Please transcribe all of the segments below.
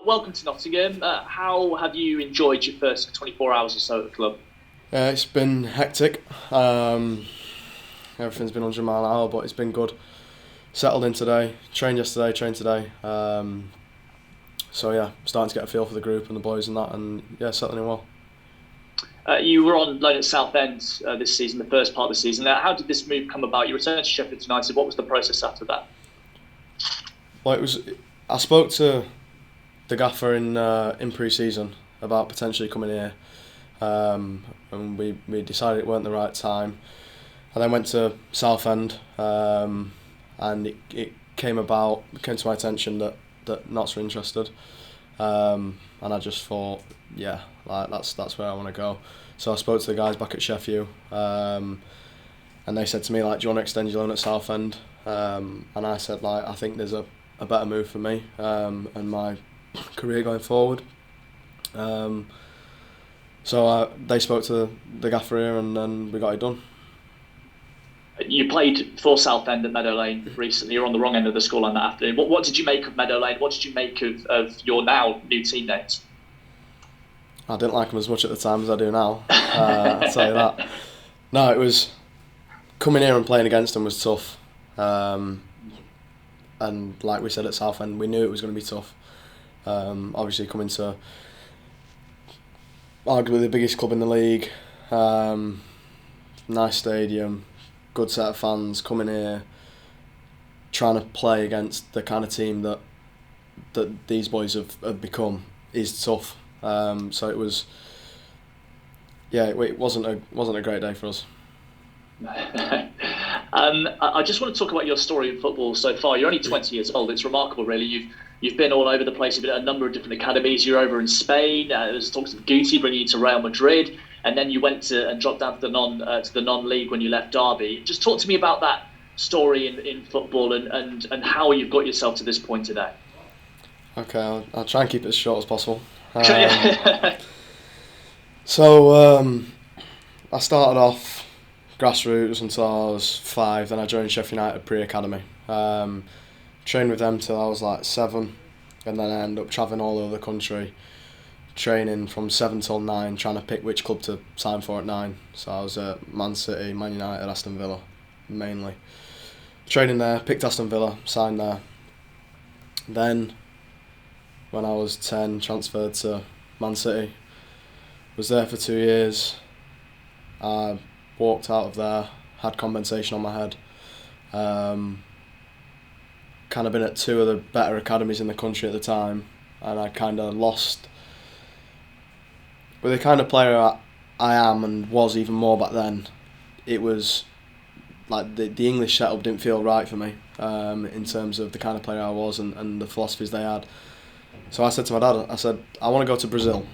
Welcome to Nottingham. How have you enjoyed your first 24 hours or so at the club? It's been hectic. Everything's been 100 mile an hour, but it's been good. Settled in today, trained yesterday, trained today. So yeah, starting to get a feel for the group and the boys and that, and yeah, settling in well. You were on loan at Southend this season, the first part of the season. How did this move come about? You returned to Sheffield United. What was the process after that? Well, it was. I spoke to the gaffer in pre-season about potentially coming here, and we decided it weren't the right time. I then went to Southend, and it came to my attention that Notts were interested, and I just thought, yeah, like that's where I want to go. So I spoke to the guys back at Sheffield, and they said to me like, "Do you want to extend your loan at Southend?" And I said like, "I think there's a better move for me and my career going forward." Um, so they spoke to the gaffer here, and then we got it done. You played for Southend at Meadow Lane recently. You're on the wrong end of the scoreline that afternoon. What did you make of Meadow Lane? What did you make of your now new teammates? I didn't like them as much at the time as I do now. I'll tell you that. No, it was coming here and playing against them was tough. And like we said at Southend, we knew it was going to be tough. Obviously, coming to arguably the biggest club in the league, nice stadium, good set of fans, coming here, trying to play against the kind of team that these boys have become is tough. So it was, yeah, it wasn't a great day for us. I just want to talk about your story in football so far. You're only 20 years old. It's remarkable, really. You've been all over the place. You've been at a number of different academies. You're over in Spain. There's talks of Guti bringing you to Real Madrid, and then you went to and dropped down to the non-league when you left Derby. Just talk to me about that story in football and how you've got yourself to this point today. Okay, I'll try and keep it as short as possible. Yeah. So I started off grassroots until I was 5. Then I joined Sheffield United pre-academy. Trained with them till I was like 7, and then I ended up travelling all over the country, training from 7 till 9, trying to pick which club to sign for at 9. So I was at Man City, Man United, Aston Villa, mainly. Training there, picked Aston Villa, signed there. Then, when I was 10, transferred to Man City. Was there for 2 years. I walked out of there, had compensation on my head. Kind of been at 2 of the better academies in the country at the time, and I kind of lost. With the kind of player I am and was even more back then, it was like the English setup didn't feel right for me in terms of the kind of player I was and the philosophies they had. So I said to my dad, I said, I want to go to Brazil.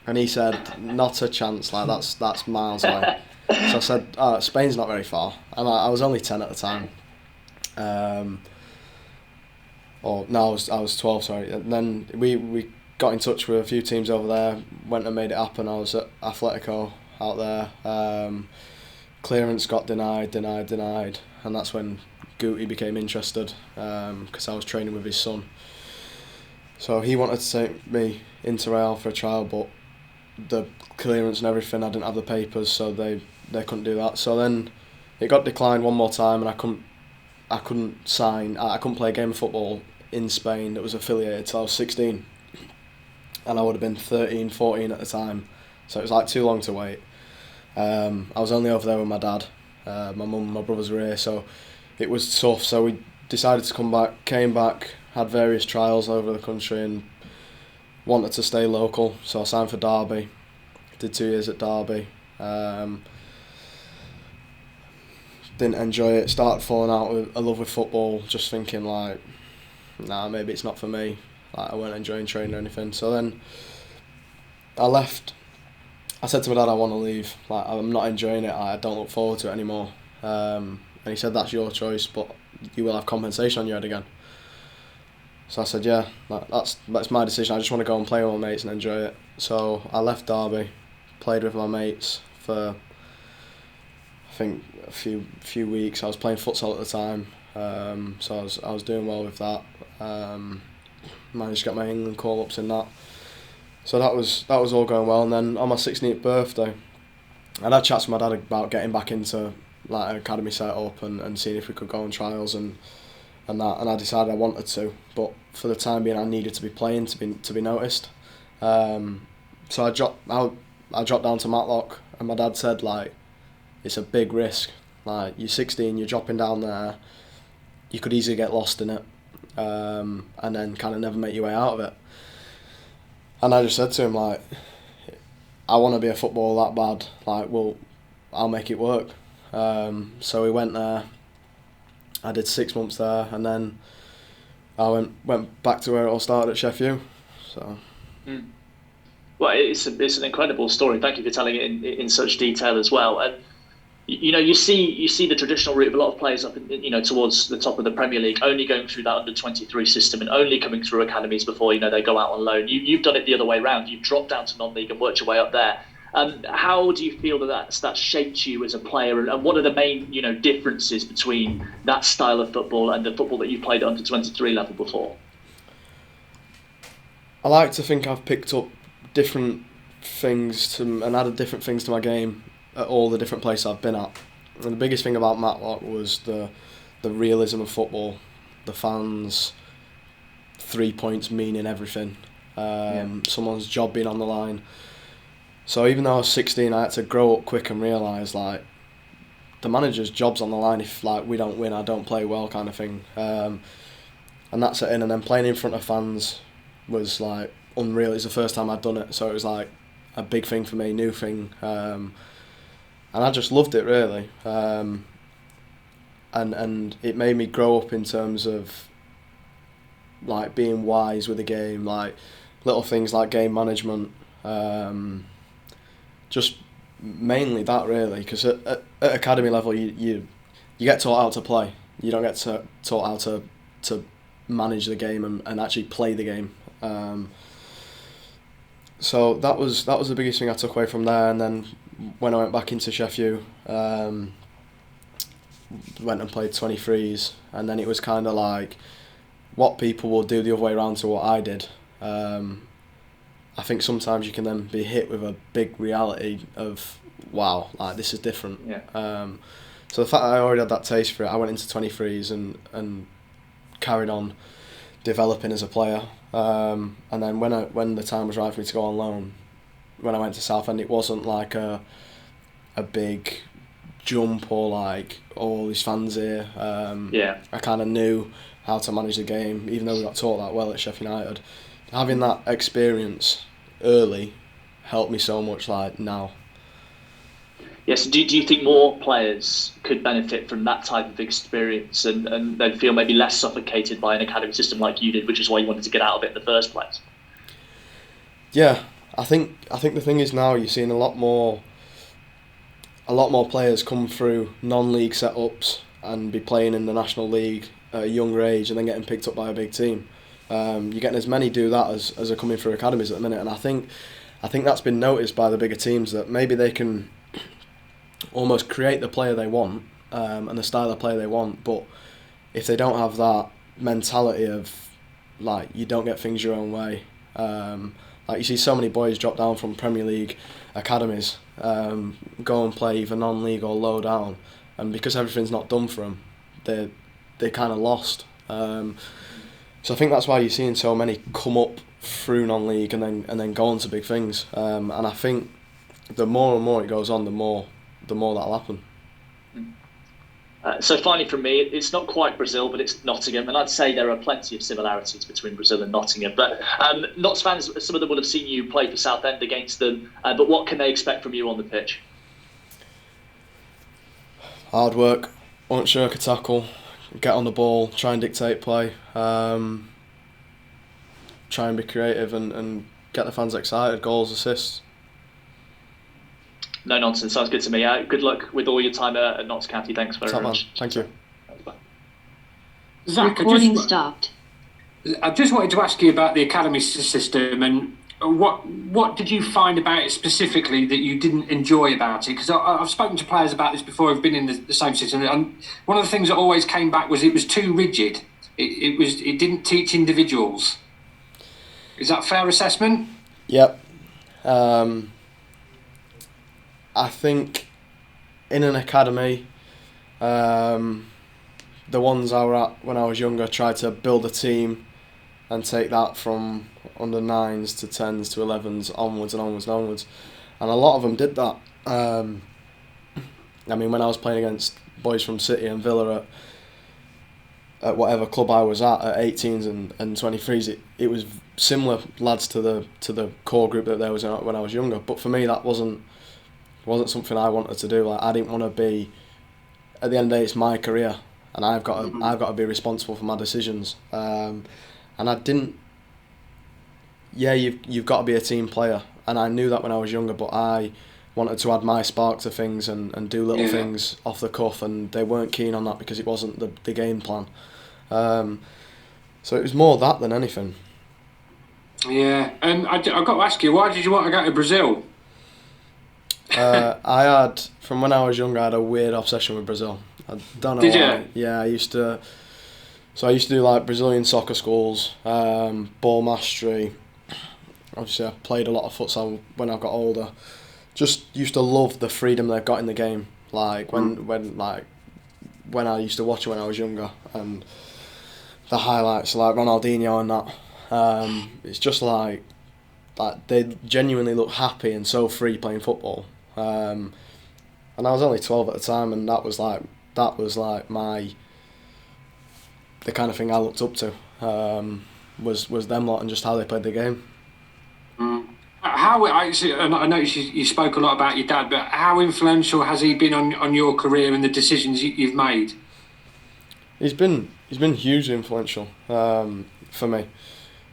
And he said, not a chance, like that's miles away. So I said, Spain's not very far. And I was only 10 at the time. Or no, I was 12, sorry. And then we got in touch with a few teams over there, went and made it happen. I was at Atletico out there. Clearance got denied. And that's when Guti became interested, because I was training with his son. So he wanted to take me into Real for a trial, but the clearance and everything, I didn't have the papers, so they couldn't do that. So then it got declined one more time, and I couldn't sign. I couldn't play a game of football in Spain that was affiliated till I was 16, and I would have been 13, 14 at the time. So it was like too long to wait. I was only over there with my dad. My mum and my brothers were here, so it was tough. So we decided to come back, came back, had various trials over the country, and wanted to stay local. So I signed for Derby, did 2 years at Derby. Didn't enjoy it, started falling out with a love with football, just thinking like, nah, maybe it's not for me. Like, I weren't enjoying training or anything. So then I left. I said to my dad, I want to leave. Like, I'm not enjoying it. I don't look forward to it anymore. And he said, that's your choice, but you will have compensation on your head again. So I said, yeah, that's my decision. I just want to go and play with my mates and enjoy it. So I left Derby, played with my mates for I think a few weeks. I was playing futsal at the time, so I was doing well with that. managed to get my England call-ups in that. So that was all going well. And then on my 16th birthday, I'd had chats with my dad about getting back into like an academy set-up and seeing if we could go on trials and that. And I decided I wanted to, but for the time being, I needed to be playing to be noticed. So I dropped down to Matlock, and my dad said, like, it's a big risk. Like, you're 16, you're dropping down there, you could easily get lost in it, and then kind of never make your way out of it. And I just said to him, like, I want to be a footballer that bad. Like, well, I'll make it work. So we went there. I did 6 months there, and then I went back to where it all started at Sheffield. So. Well, it's an incredible story. Thank you for telling it in such detail as well. And you see the traditional route of a lot of players up towards the top of the Premier League, only going through that under-23 system and only coming through academies before they go out on loan. You've done it the other way around. You've dropped down to non-league and worked your way up there. How do you feel that shaped you as a player, and what are the main differences between that style of football and the football that you played at under-23 level before? I like to think I've picked up different things and added different things to my game at all the different places I've been at. And the biggest thing about Matlock was the realism of football, the fans, 3 points meaning everything, someone's job being on the line. So even though I was 16, I had to grow up quick and realise, like, the manager's job's on the line if, like, we don't win, I don't play well, kind of thing. And that's it. And then playing in front of fans was, like, unreal. It's the first time I'd done it, so it was like a big thing for me, new thing, and I just loved it, really. And it made me grow up in terms of, like, being wise with the game, like little things like game management, just mainly that, really, because at academy level you get taught how to play. You don't get taught how to manage the game and actually play the game. So that was the biggest thing I took away from there. And then when I went back into Sheffield, went and played 23s, and then it was kind of like what people will do the other way around to what I did. I think sometimes you can then be hit with a big reality of, wow, like, this is different. Yeah. So the fact that I already had that taste for it, I went into 23s and carried on developing as a player. And then when the time was right for me to go on loan, when I went to Southend, it wasn't like a big jump or like, all these fans here. I kind of knew how to manage the game, even though we got taught that well at Sheffield United. Having that experience early helped me so much, like, now. Yes, do you think more players could benefit from that type of experience and they'd feel maybe less suffocated by an academy system like you did, which is why you wanted to get out of it in the first place? Yeah, I think the thing is now you're seeing a lot more players come through non-league setups and be playing in the National League at a younger age and then getting picked up by a big team. You're getting as many do that as are coming through academies at the minute, and I think that's been noticed by the bigger teams, that maybe they can almost create the player they want and the style of player they want, but if they don't have that mentality of, like, you don't get things your own way, like, you see so many boys drop down from Premier League academies, go and play either non-league or low down, and because everything's not done for them, they're kind of lost. So I think that's why you're seeing so many come up through non-league and then go on to big things. And I think the more and more it goes on, the more that'll happen. So finally from me, it's not quite Brazil, but it's Nottingham, and I'd say there are plenty of similarities between Brazil and Nottingham. But Notts fans, some of them will have seen you play for Southend against them, but what can they expect from you on the pitch? Hard work, won't shirk a tackle, get on the ball, try and dictate play, try and be creative and get the fans excited, goals, assists. No nonsense, sounds good to me. Good luck with all your time at Notts County. Thanks very much. Thank you. Zach, Recording stopped. I just wanted to ask you about the academy system and what did you find about it specifically that you didn't enjoy about it? Because I've spoken to players about this before who've been in the same system, and one of the things that always came back was it was too rigid. It didn't teach individuals. Is that a fair assessment? Yep. I think in an academy, the ones I were at when I was younger tried to build a team and take that from under 9s to 10s to 11s onwards and onwards and onwards. And a lot of them did that. I mean, when I was playing against boys from City and Villa at whatever club I was at 18s and 23s, it was similar lads to the core group that there was when I was younger. But for me, that wasn't something I wanted to do. Like, I didn't want to be. At the end of the day, it's my career, and I've got to be responsible for my decisions. And I didn't. Yeah, you've got to be a team player, and I knew that when I was younger. But I wanted to add my spark to things and do little things off the cuff, and they weren't keen on that because it wasn't the game plan. So it was more that than anything. Yeah, and I've got to ask you, why did you want to go to Brazil? I had, from when I was younger, I had a weird obsession with Brazil. I don't know Did why. you? Yeah, I used to do like Brazilian soccer schools, ball mastery. Obviously, I played a lot of futsal when I got older. Just used to love the freedom they've got in the game. Like when I used to watch it when I was younger, and the highlights like Ronaldinho and that. It's just like they genuinely look happy and so free playing football. And I was only 12 at the time, and that was like the kind of thing I looked up to. Was them lot and just how they played the game. How I noticed you spoke a lot about your dad, but how influential has he been on your career and the decisions you've made? He's been hugely influential for me.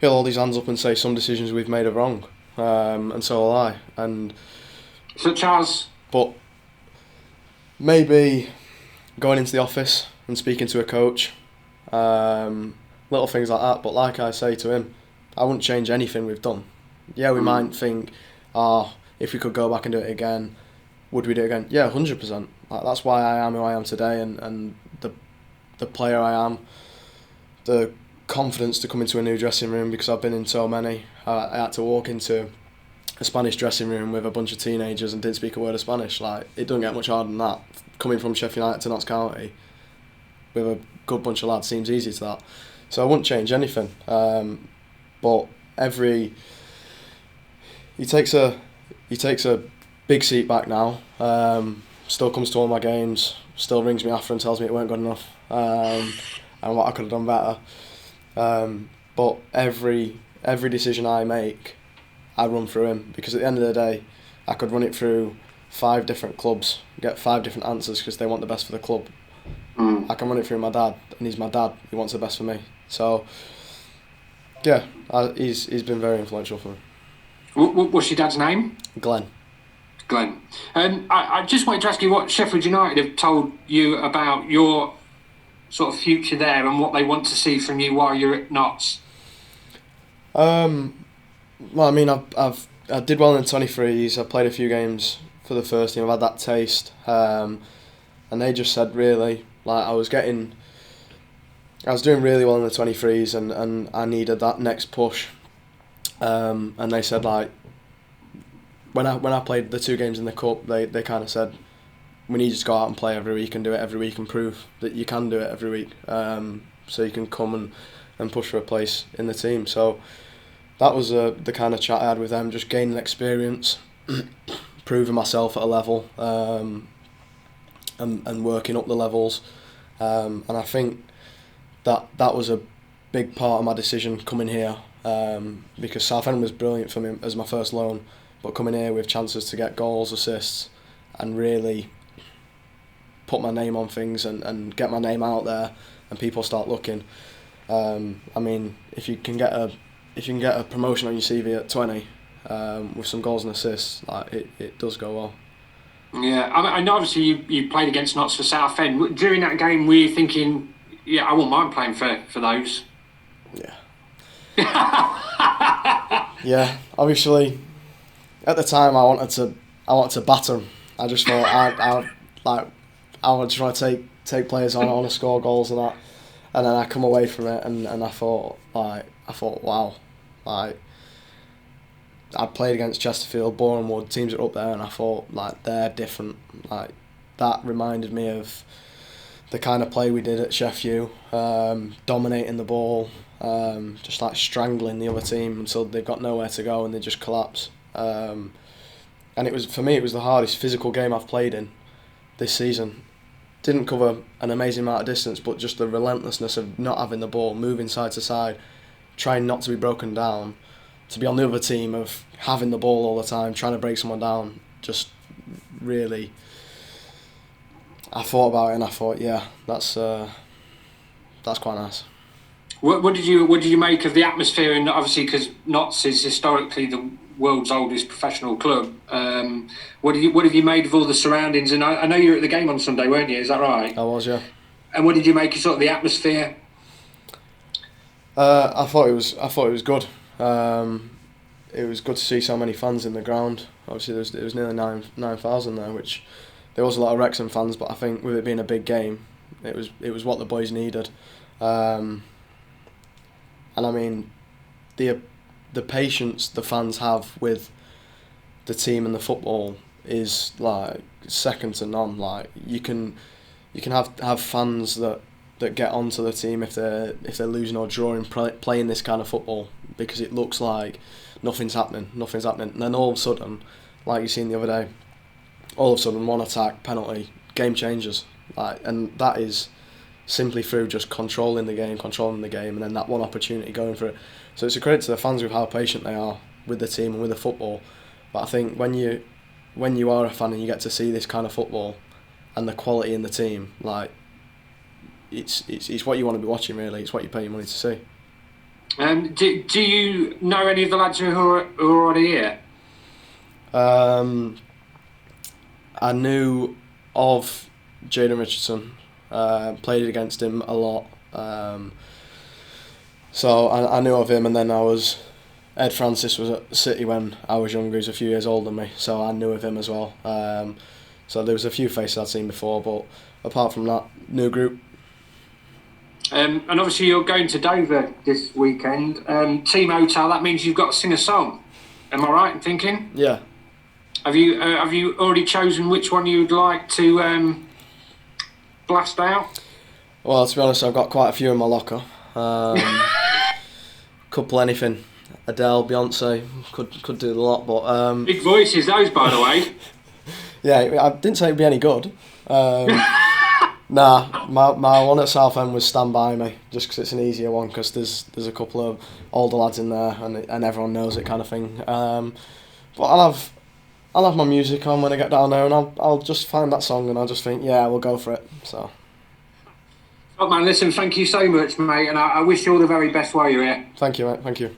He'll hold his hands up and say some decisions we've made are wrong, and so will I. And such as, but maybe going into the office and speaking to a coach, little things like that. But like I say to him, I wouldn't change anything we've done. Yeah, we might think, if we could go back and do it again, would we do it again? Yeah, 100%. Like, that's why I am who I am today, and the player I am, the confidence to come into a new dressing room, because I've been in so many. I had to walk into a Spanish dressing room with a bunch of teenagers and didn't speak a word of Spanish. Like, it doesn't get much harder than that. Coming from Sheffield United to Notts County with a good bunch of lads seems easy to that. So I wouldn't change anything. But he takes a big seat back now. Still comes to all my games. Still rings me after and tells me it weren't good enough. And what I could have done better. But every decision I make, I run through him, because at the end of the day, I could run it through 5 different clubs, get 5 different answers because they want the best for the club. I can run it through my dad, and he's my dad. He wants the best for me. So, yeah, he's been very influential for me. What's your dad's name? Glenn. And I just wanted to ask you what Sheffield United have told you about your sort of future there and what they want to see from you while you're at Notts. Well, I mean, I did well in the 23s. I played a few games for the first team. I've had that taste, and they just said really, like, I was doing really well in the 23s, and I needed that next push. And they said, like, when I played the 2 games in the cup, they kind of said, we need you to go out and play every week and do it every week and prove that you can do it every week, so you can come and push for a place in the team. So that was the kind of chat I had with them, just gaining experience, proving myself at a level, and working up the levels. And I think that was a big part of my decision coming here, because Southend was brilliant for me as my first loan, but coming here with chances to get goals, assists, and really put my name on things and get my name out there and people start looking. I mean, if you can get a promotion on your CV at 20, with some goals and assists, like it does go well. Yeah, I know obviously you played against Notts for Southend. During that game, were you thinking, yeah, I wouldn't mind playing for those? Yeah. Yeah, obviously, at the time I wanted to batter them. I just thought I would try to take players on to score goals and that, and then I come away from it and I thought wow, Like, I played against Chesterfield, Bournemouth, teams that are up there, and I thought, like, they're different. Like, that reminded me of the kind of play we did at Sheffield, dominating the ball, just like strangling the other team until they've got nowhere to go and they just collapse. And it was, for me, it was the hardest physical game I've played in this season. Didn't cover an amazing amount of distance, but just the relentlessness of not having the ball, moving side to side, trying not to be broken down, to be on the other team of having the ball all the time, trying to break someone down, just really, I thought about it and I thought, yeah, that's quite nice. What did you make of the atmosphere? And obviously, because Notts is historically the world's oldest professional club, what have you made of all the surroundings? And I know you were at the game on Sunday, weren't you? Is that right? I was, yeah. And what did you make of sort of the atmosphere? I thought it was good. It was good to see so many fans in the ground. Obviously, there was nearly 9,000 there, which there was a lot of Wrexham fans, but I think with it being a big game, it was what the boys needed. And I mean, the patience the fans have with the team and the football is like second to none. Like, you can have fans that get onto the team if they're losing or drawing, playing this kind of football, because it looks like nothing's happening, and then all of a sudden, like you seen the other day, all of a sudden one attack, penalty, game changes. Like, and that is simply through just controlling the game, and then that one opportunity going for it. So it's a credit to the fans with how patient they are with the team and with the football. But I think when you are a fan and you get to see this kind of football and the quality in the team, like, it's what you want to be watching, really. It's what you pay your money to see. Do you know any of the lads who are already here? I knew of Jaden Richardson. Played against him a lot. So I knew of him, and then Ed Francis was at City when I was younger. He was a few years older than me, so I knew of him as well. So there was a few faces I'd seen before, but apart from that, new group. And obviously you're going to Dover this weekend. Team Hotel, that means you've got to sing a song. Am I right in thinking? Yeah. Have you already chosen which one you'd like to blast out? Well, to be honest, I've got quite a few in my locker. Couple anything. Adele, Beyonce, could do the lot, but big voices those, by the way. Yeah, I didn't say it'd be any good. Nah, my one at Southend was Stand By Me, just because it's an easier one, because there's a couple of older lads in there and everyone knows it, kind of thing. But I'll have my music on when I get down there, and I'll just find that song and I'll just think, yeah, we'll go for it. So. Oh man, listen, thank you so much, mate, and I wish you all the very best while you're here. Thank you, mate. Thank you.